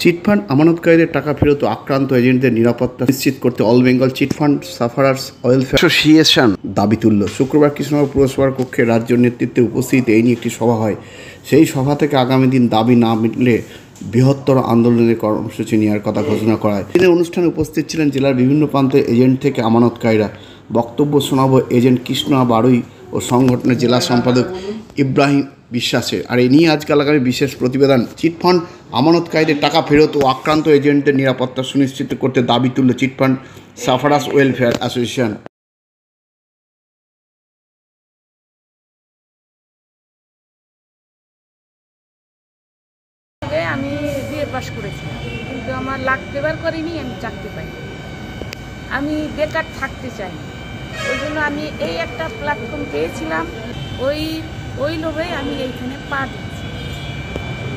Chit fund আমানতকারীদের টাকা ফেরত আক্রান্ত এজেন্টদের নিরাপত্তা নিশ্চিত করতে all Bengal chit fund সাফারার্স welfare association দাবি তুলল। শুক্রবার কৃষ্ণনগর পুরসভার কক্ষে রাজ্য নেতৃত্বে উপস্থিত এই নিয়ে একটি সভা হয়। সেই সভা থেকে আগামী দিন দাবি না মিটলে বৃহত্তর আন্দোলনের কর্মসূচি নেওয়ার কথা ঘোষণা করা হয়। দিনের অনুষ্ঠানে উপস্থিত ছিলেন জেলার বিভিন্ন প্রান্তের এজেন্ট থেকে আমানতকারীরা। বক্তব্য শোনাব এজেন্ট কৃষ্ণ বাড়ুই ও সংগঠনের জেলা সম্পাদক ইব্রাহিম বিশ্বাসের। আর এই নিয়ে আজকাল আগামী বিশেষ প্রতিবেদন। চিটফান্ড আমানতকারীদের টাকা ফেরত ও আক্রান্ত এজেন্টদের নিরাপত্তা সুনিশ্চিত করতে দাবি তুলল চিটফান্ড সাফারার্স ওয়েলফেয়ার অ্যাসোসিয়েশন। আমি বিএ পাস করেছিলাম, কিন্তু আমার লাখ ফেভার করিনি, আমি চাকরি পাই। আমি বেকার থাকতে চাই, ওই জন্য আমি এই একটা প্ল্যাটফর্ম পেয়েছিলাম। ওই লোভে আমি এইখানে পা দিচ্ছি,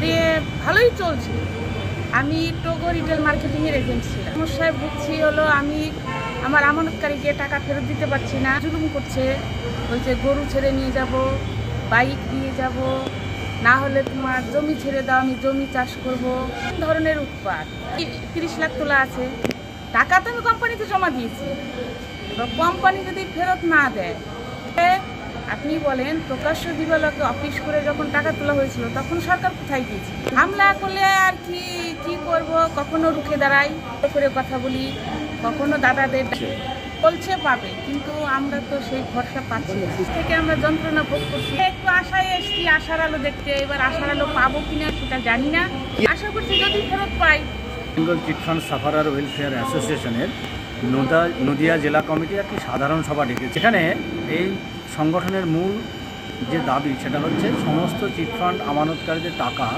দিয়ে ভালোই চলছে। আমি টোগো রিটেল মার্কেটিংয়ের এজেন্ট ছিলাম। সমস্যায় ভুগছি হলো আমি আমার আমানতকারীকে টাকা ফেরত দিতে পারছি না। জুলুম করছে, বলছে গরু ছেড়ে নিয়ে যাব, বাইক দিয়ে যাব, না হলে তোমার জমি ছেড়ে দাও, আমি জমি চাষ করব। ধরনের উৎপাত। 30 লাখ তোলা আছে, টাকা তো আমি কোম্পানিতে জমা দিয়েছি। এবার কোম্পানি যদি ফেরত না দেয়, আপনি বলেন প্রকাশ্য দিবালোকে অফিস করে যখন টাকা তোলা হয়েছিল তখন সরকার কোথায় গিয়েছে? হামলা করলে আর কি করব? কখনো রুখে দাঁড়াই করে কথা বলি, কখনো দাদাদের বলছে পাবে, কিন্তু আমরা তো সেই ভরসা পাচ্ছি না। থেকে আমরা যন্ত্রণা ভোগ করছি। একটু আশায় এসছি আশার আলো দেখতে, এবার আশার আলো পাবো কিনা সেটা জানি না। আশা করছি যদি ফেরত পাই। বেঙ্গল চিটফান্ড সাফারার ওয়েলফেয়ার অ্যাসোসিয়েশনের নদিয়া জেলা কমিটি একটি সাধারণ সভা ডেকেছে। সেখানে এই সংগঠনের মূল যে দাবি সেটা হচ্ছে সমস্ত চিটফান্ড আমানতকারীদের টাকা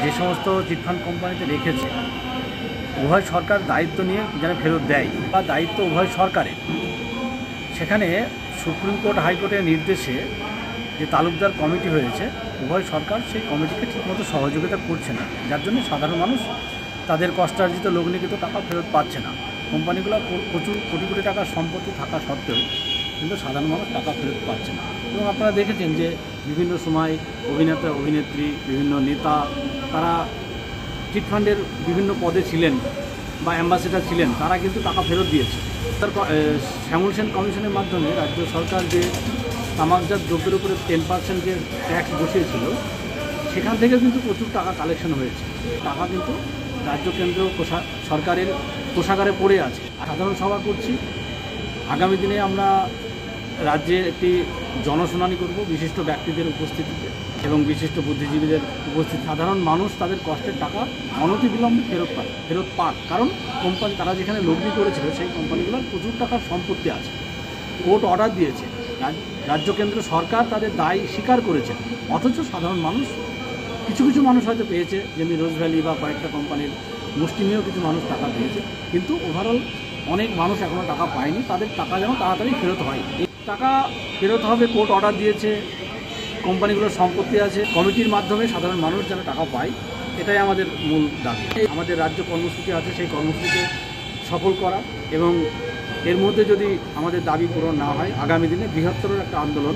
যে সমস্ত চিটফান্ড কোম্পানিতে রেখেছে, উভয় সরকার দায়িত্ব নিয়ে যেন ফেরত দেয়, বা দায়িত্ব উভয় সরকারের। সেখানে সুপ্রিম কোর্ট হাইকোর্টের নির্দেশে যে তালুকদার কমিটি হয়েছে, উভয় সরকার সেই কমিটিকে ঠিকমতো সহযোগিতা করছে না, যার জন্য সাধারণ মানুষ তাদের কষ্টার্জিত লগ্নিকৃত টাকা ফেরত পাচ্ছে না। কোম্পানিগুলো প্রচুর কোটি কোটি টাকার সম্পত্তি থাকা সত্ত্বেও কিন্তু সাধারণ মানুষ টাকা ফেরত পাচ্ছে না। এবং আপনারা দেখেছেন যে বিভিন্ন সময় অভিনেতা অভিনেত্রী, বিভিন্ন নেতা, তারা চিটফান্ডের বিভিন্ন পদে ছিলেন বা অ্যাম্বাসেডার ছিলেন, তারা কিন্তু টাকা ফেরত দিয়েছে। শ্যামল সেন কমিশনের মাধ্যমে রাজ্য সরকার যে তামাকজাত দ্রব্যের উপরে 10% যে ট্যাক্স বসিয়েছিল, সেখান থেকে কিন্তু প্রচুর টাকা কালেকশন হয়েছে। টাকা কিন্তু রাজ্য কেন্দ্র সরকারের কোষাগারে পড়ে আছে। সাধারণ সভা করছি, আগামী দিনে আমরা রাজ্যে একটি জনশুনানি করব বিশিষ্ট ব্যক্তিদের উপস্থিতিতে এবং বিশিষ্ট বুদ্ধিজীবীদের উপস্থিতি। সাধারণ মানুষ তাদের কষ্টের টাকা অনতিবিলম্বে ফেরত পাক। কারণ কোম্পানি তারা যেখানে লগ্নি করেছিল সেই কোম্পানিগুলোর প্রচুর টাকার সম্পত্তি আছে। কোর্ট অর্ডার দিয়েছে, রাজ্য কেন্দ্র সরকার তাদের দায় স্বীকার করেছে, অথচ সাধারণ মানুষ কিছু মানুষ হয়তো পেয়েছে, যেমনি রোজ ভ্যালি বা কয়েকটা কোম্পানির মুষ্টিমেয় কিছু মানুষ টাকা পেয়েছে, কিন্তু ওভারঅল অনেক মানুষ এখনও টাকা পায়নি। তাদের টাকা যেন তাড়াতাড়ি ফেরত হয়। এই টাকা ফেরত হবে, কোর্ট অর্ডার দিয়েছে, কোম্পানিগুলোর সম্পত্তি আছে, কমিটির মাধ্যমে সাধারণ মানুষ যেন টাকা পায়, এটাই আমাদের মূল দাবি। আমাদের রাজ্য কর্মসূচি আছে, সেই কর্মসূচিকে সফল করা, এবং এর মধ্যে যদি আমাদের দাবি পূরণ না হয় আগামী দিনে বৃহত্তর একটা আন্দোলন